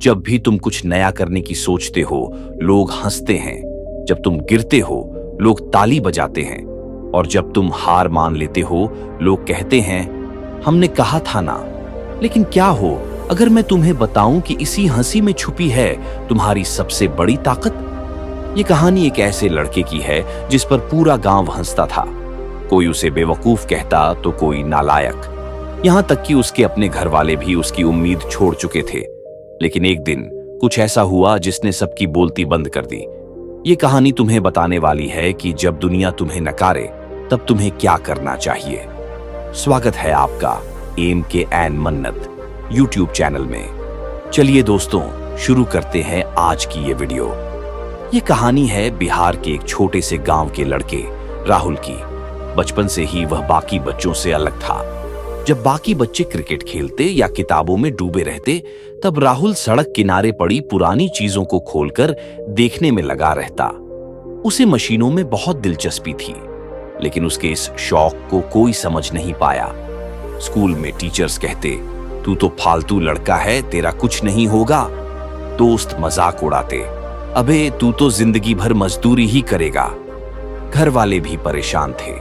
जब भी तुम कुछ नया करने की सोचते हो, लोग हंसते हैं। जब तुम गिरते हो, लोग ताली बजाते हैं। और जब तुम हार मान लेते हो, लोग कहते हैं, हमने कहा था ना। लेकिन क्या हो अगर मैं तुम्हें बताऊं कि इसी हंसी में छुपी है तुम्हारी सबसे बड़ी ताकत। ये कहानी एक ऐसे लड़के की है जिस पर पूरा गांव हंसता था। कोई उसे बेवकूफ कहता तो कोई नालायक। यहां तक कि उसके अपने घर वाले भी उसकी उम्मीद छोड़ चुके थे। लेकिन एक दिन कुछ ऐसा हुआ जिसने सबकी बोलती बंद कर दी। ये कहानी तुम्हें बताने वाली है कि जब दुनिया तुम्हें नकारे तब तुम्हें क्या करना चाहिए। स्वागत है आपका MKN मन्नत YouTube चैनल में। चलिए दोस्तों, शुरू करते हैं आज की ये वीडियो। ये कहानी है बिहार के एक छोटे से गांव के लड़के राहुल की। बचपन से ही वह बाकी बच्चों से अलग था। जब बाकी बच्चे क्रिकेट खेलते या किताबों में डूबे रहते, तब राहुल सड़क किनारे पड़ी पुरानी चीजों को खोलकर देखने में लगा रहता। उसे मशीनों में बहुत दिलचस्पी थी, लेकिन उसके इस शौक को कोई समझ नहीं पाया। स्कूल में टीचर्स कहते, तू तो फालतू लड़का है, तेरा कुछ नहीं होगा। दोस्त मजाक उड़ाते, अबे तू तो जिंदगी भर मजदूरी ही करेगा। घर वाले भी परेशान थे।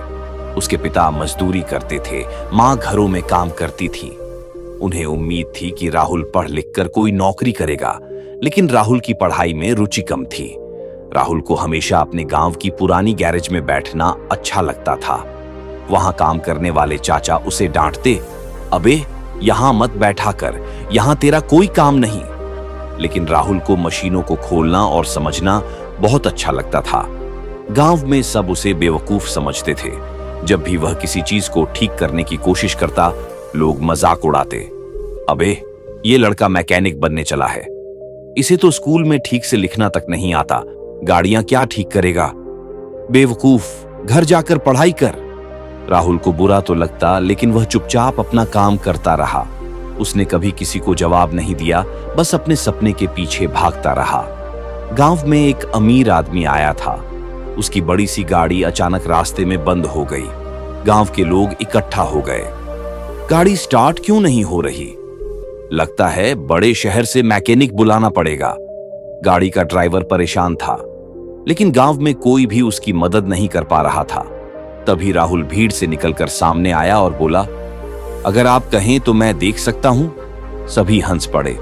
उसके पिता मजदूरी करते थे, माँ घरों में काम करती थी। उन्हें उम्मीद थी कि राहुल पढ़ लिख कर कोई नौकरी करेगा, लेकिन राहुल की पढ़ाई में रुचि कम थी। राहुल को हमेशा अपने गांव की पुरानी गैरेज में बैठना अच्छा लगता था। वहां काम करने वाले चाचा उसे डांटते, अबे यहां मत बैठा कर, यहां तेरा कोई काम नहीं। लेकिन राहुल को मशीनों को खोलना और समझना बहुत अच्छा लगता था। गांव में सब उसे बेवकूफ समझते थे। जब भी वह किसी चीज को ठीक करने की कोशिश करता, लोग मजाक उड़ाते, अबे ये लड़का मैकेनिक बनने चला है, इसे तो स्कूल में ठीक से लिखना तक नहीं आता, गाड़ियां क्या ठीक करेगा, बेवकूफ, घर जाकर पढ़ाई कर। राहुल को बुरा तो लगता, लेकिन वह चुपचाप अपना काम करता रहा। उसने कभी किसी को जवाब नहीं दिया, बस अपने सपने के पीछे भागता रहा। गांव में एक अमीर आदमी आया था। उसकी बड़ी सी गाड़ी अचानक रास्ते में बंद हो गई। गांव के लोग इकट्ठा हो गए। गाड़ी स्टार्ट क्यों नहीं हो रही? लगता है बड़े शहर से मैकेनिक बुलाना पड़ेगा। गाड़ी का ड्राइवर परेशान था, लेकिन गांव में कोई भी उसकी मदद नहीं कर पा रहा था। तभी राहुल भीड़ से निकलकर सामने आया और बोला, अगर आप कहें तो मैं देख सकता हूं। सभी हंस पड़े।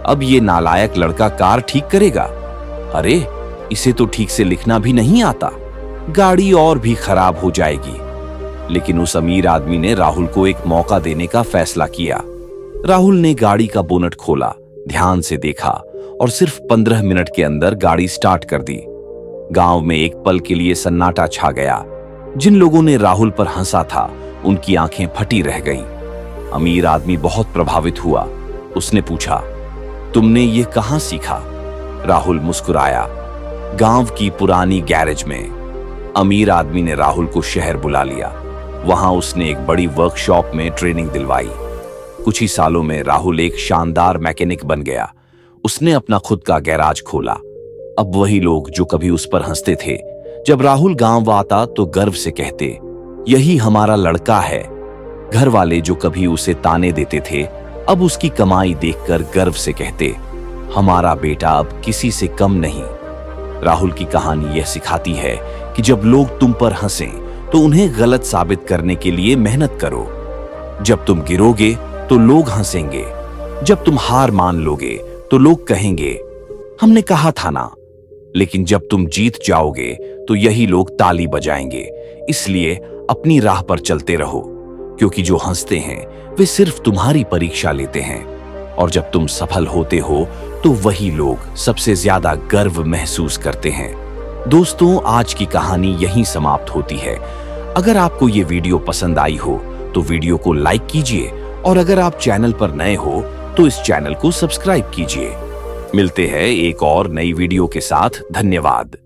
अब ये नालायक लड़का कार ठीक करेगा? अरे इसे तो ठीक से लिखना भी नहीं आता, गाड़ी और भी खराब हो जाएगी। लेकिन उस अमीर आदमी ने राहुल को एक मौका देने का फैसला किया। राहुल ने गाड़ी का बोनट खोला, ध्यान से देखा और सिर्फ 15 मिनट के अंदर गाड़ी स्टार्ट कर दी। गांव में एक पल के लिए सन्नाटा छा गया। जिन लोगों ने राहुल पर हंसा था, उनकी आंखें फटी रह गईं। अमीर आदमी बहुत प्रभावित हुआ। उसने पूछा, तुमने ये कहां सीखा? राहुल मुस्कुराया, गांव की पुरानी गैरेज में। अमीर आदमी ने राहुल को शहर बुला लिया। वहां उसने एक बड़ी वर्कशॉप में ट्रेनिंग दिलवाई। कुछ ही सालों में राहुल एक शानदार मैकेनिक बन गया। उसने अपना खुद का गैराज खोला। अब वही लोग जो कभी उस पर हंसते थे, जब राहुल गांव आता तो गर्व से कहते, यही हमारा लड़का है। घर वाले जो कभी उसे ताने देते थे, अब उसकी कमाई देखकर गर्व से कहते, हमारा बेटा अब किसी से कम नहीं। राहुल की कहानी यह सिखाती है कि जब लोग तुम पर हंसें तो उन्हें गलत साबित करने के लिए मेहनत करो। जब तुम गिरोगे तो लोग हंसेंगे। जब तुम हार मान लोगे तो लोग कहेंगे, हमने कहा था ना। लेकिन जब तुम जीत जाओगे तो यही लोग ताली बजाएंगे। इसलिए अपनी राह पर चलते रहो, क्योंकि जो हंसते हैं वे सिर्फ तुम्हारी परीक्षा लेते हैं। और जब तुम सफल होते हो तो वही लोग सबसे ज्यादा गर्व महसूस करते हैं। दोस्तों, आज की कहानी यहीं समाप्त होती है। अगर आपको ये वीडियो पसंद आई हो तो वीडियो को लाइक कीजिए, और अगर आप चैनल पर नए हो तो इस चैनल को सब्सक्राइब कीजिए। मिलते हैं एक और नई वीडियो के साथ। धन्यवाद।